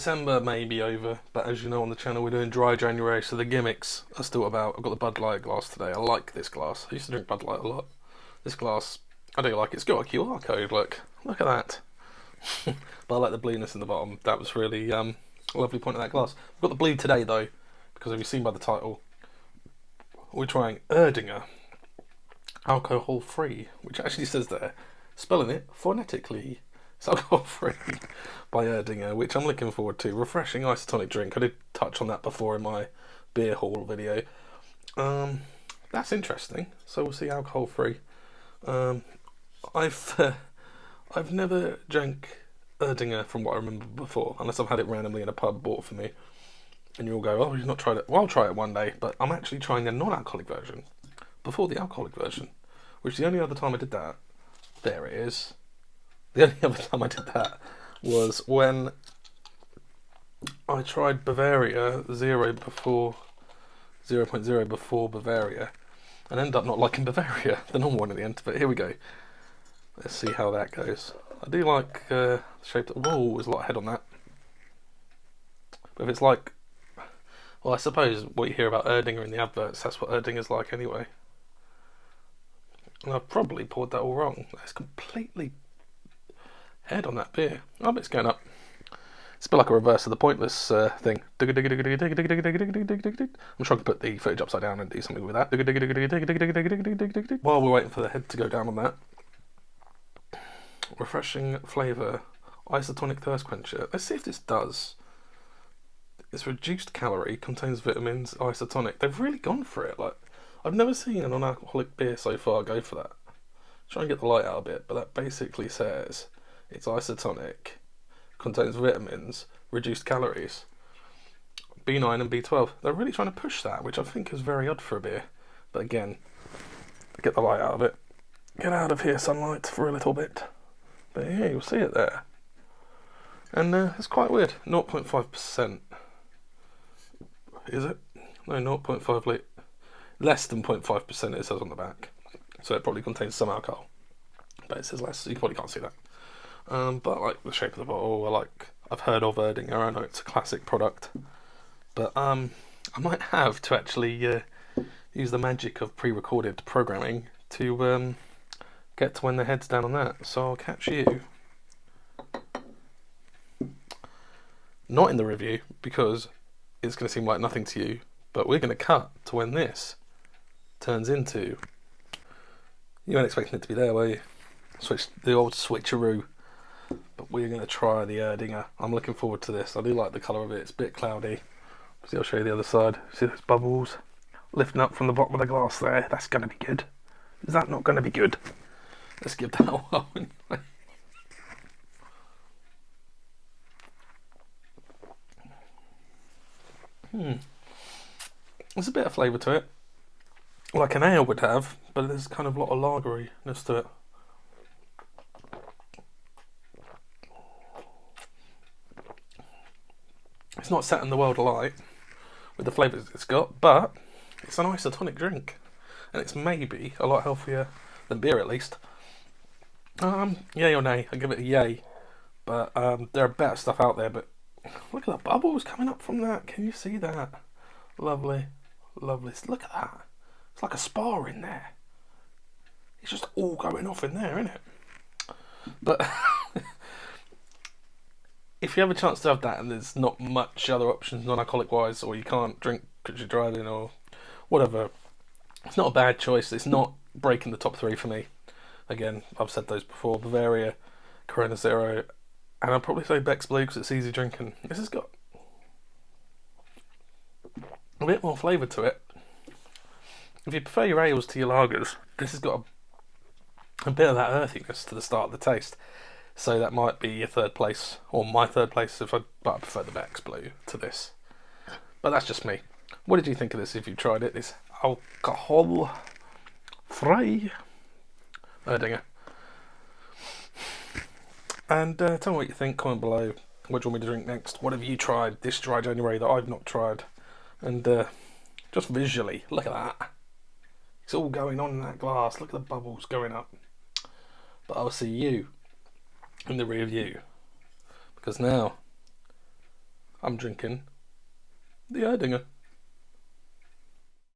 December may be over, but as you know on the channel we're doing dry January, so the gimmicks are still about. I've got the Bud Light glass today. I like this glass. I used to drink Bud Light a lot. This glass, I do like it. It's got a QR code, look at that. But I like the blueness in the bottom. That was really a lovely point of that glass. I've got the blue today though, because as you've seen by the title, we're trying Erdinger Alkoholfrei, which actually says there, spelling it phonetically. It's alcohol-free by Erdinger, which I'm looking forward to. Refreshing isotonic drink. I did touch on that before in my beer haul video. That's interesting. So we'll see alcohol-free. I've never drank Erdinger from what I remember before, unless I've had it randomly in a pub bought for me. And you'll go, oh, you've not tried it. Well, I'll try it one day, but I'm actually trying the non-alcoholic version before the alcoholic version, which the only other time I did that, there it is. The only other time I did that was when I tried Bavaria 0.0 before Bavaria, and ended up not liking Bavaria, the normal one in the end. But here we go. Let's see how that goes. I do like the shape. Whoa, there's a lot of head on that. But if it's like, well, I suppose what you hear about Erdinger in the adverts, that's what Erdinger's like anyway. And I've probably poured that all wrong. It's completely head on that beer. Oh, it's going up. It's a bit like a reverse of the pointless thing. I'm sure I can put the footage upside down and do something with that. While we're waiting for the head to go down on that. Refreshing flavour. Isotonic thirst quencher. Let's see if this does. It's reduced calorie, contains vitamins, isotonic. They've really gone for it. Like, I've never seen a non-alcoholic beer so far go for that. Try and get the light out a bit, but that basically says it's isotonic, contains vitamins, reduced calories, B9 and B12. They're really trying to push that, which I think is very odd for a beer. But again, get the light out of it. Get out of here, sunlight, for a little bit. But yeah, you'll see it there. And it's quite weird. 0.5%. Is it? No, 0.5 litre. Less than 0.5% it says on the back. So it probably contains some alcohol. But it says less, so you probably can't see that. But I like the shape of the bottle. I've heard of Erdinger. I know it's a classic product. But I might have to actually use the magic of pre-recorded programming to get to when the head's down on that. So I'll catch you. Not in the review, because it's going to seem like nothing to you. But we're going to cut to when this turns into... You weren't expecting it to be there, were you? The old switcheroo. But we're going to try the Erdinger. I'm looking forward to this. I do like the colour of it. It's a bit cloudy. See, I'll show you the other side. See those bubbles lifting up from the bottom of the glass there? That's going to be good. Is that not going to be good? Let's give that a whirl anyway. There's a bit of flavour to it. Like an ale would have, but there's kind of a lot of lageriness to it. It's not setting the world alight with the flavours it's got, but it's an isotonic drink. And it's maybe a lot healthier than beer, at least. Yay or nay, I give it a yay. But there are better stuff out there, but look at the bubbles coming up from that. Can you see that? Lovely, lovely. Look at that. It's like a spa in there. It's just all going off in there, isn't it? But if you have a chance to have that and there's not much other options non-alcoholic wise, or you can't drink because you're driving or whatever, it's not a bad choice. It's not breaking the top three for me. Again, I've said those before. Bavaria, Corona Zero, and I'd probably say Beck's Blue because it's easy drinking. This has got a bit more flavour to it. If you prefer your ales to your lagers, this has got a bit of that earthiness to the start of the taste. So that might be your third place, or my third place, but I prefer the Beck's Blue to this. But that's just me. What did you think of this if you tried it? This alcohol-free Erdinger. And tell me what you think, comment below. What do you want me to drink next? What have you tried this dry January that I've not tried? And just visually, look at that. It's all going on in that glass. Look at the bubbles going up. But I'll see you in the rear view. Because now I'm drinking the Erdinger.